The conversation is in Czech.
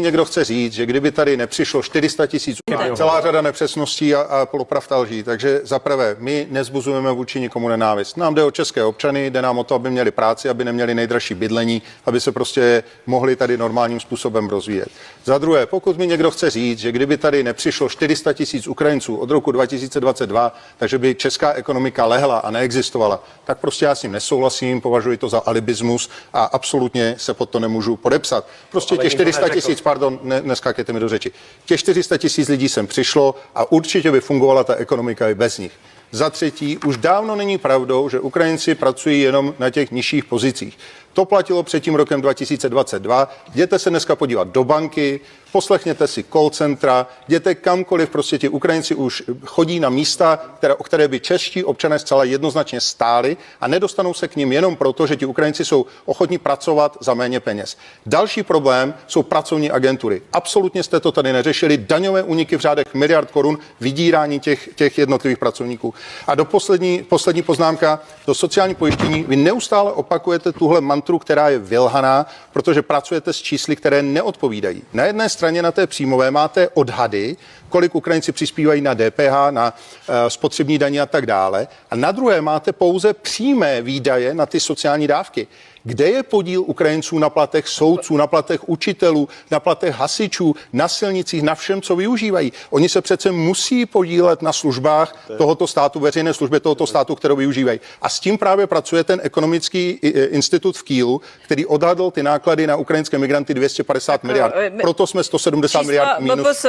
Někdo chce říct, že kdyby tady nepřišlo 400 000, celá řada nepřesností a polopravd a lží. Takže zaprvé, my nezbuzujeme vůči nikomu nenávist. Nám jde o české občany, jde nám o to, aby měli práci, aby neměli nejdražší bydlení, aby se prostě mohli tady normálním způsobem rozvíjet. Za druhé, pokud mi někdo chce říct, že kdyby tady nepřišlo 400 000 Ukrajinců od roku 2022, takže by česká ekonomika lehla a neexistovala, tak prostě já s ním nesouhlasím, považuji to za alibismus a absolutně se pod to nemůžu podepsat. Prostě těch 400 000, pardon, neskákejte mi do řeči. Těch 400 000 lidí sem přišlo a určitě by fungovala ta ekonomika i bez nich. Za třetí, už dávno není pravdou, že Ukrajinci pracují jenom na těch nižších pozicích. To platilo před tím rokem 2022. Jděte se dneska podívat do banky, poslechněte si call centra, jděte kamkoliv, prostě ti Ukrajinci už chodí na místa, o které by čeští občané zcela jednoznačně stáli a nedostanou se k nim jenom proto, že ti Ukrajinci jsou ochotní pracovat za méně peněz. Další problém jsou pracovní agentury. Absolutně jste to tady neřešili. Daňové úniky v řádech miliard korun, vydírání těch jednotlivých pracovníků. A do poslední poznámka, do sociální pojištění. Vy neustále opakujete tuhle mantru, která je vylhaná, protože pracujete s čísly, které neodpovídají. Na jedné straně na té příjmové máte odhady, kolik Ukrajinci přispívají na DPH, na spotřební daně a tak dále. A na druhé máte pouze přímé výdaje na ty sociální dávky. Kde je podíl Ukrajinců na platech soudců, na platech učitelů, na platech hasičů, na silnicích, na všem, co využívají? Oni se přece musí podílet na službách tohoto státu, veřejné službě tohoto státu, kterou využívají. A s tím právě pracuje ten ekonomický institut v Kielu, který odhadl ty náklady na ukrajinské migranty 250 miliard. Proto jsme 170 miliard minus.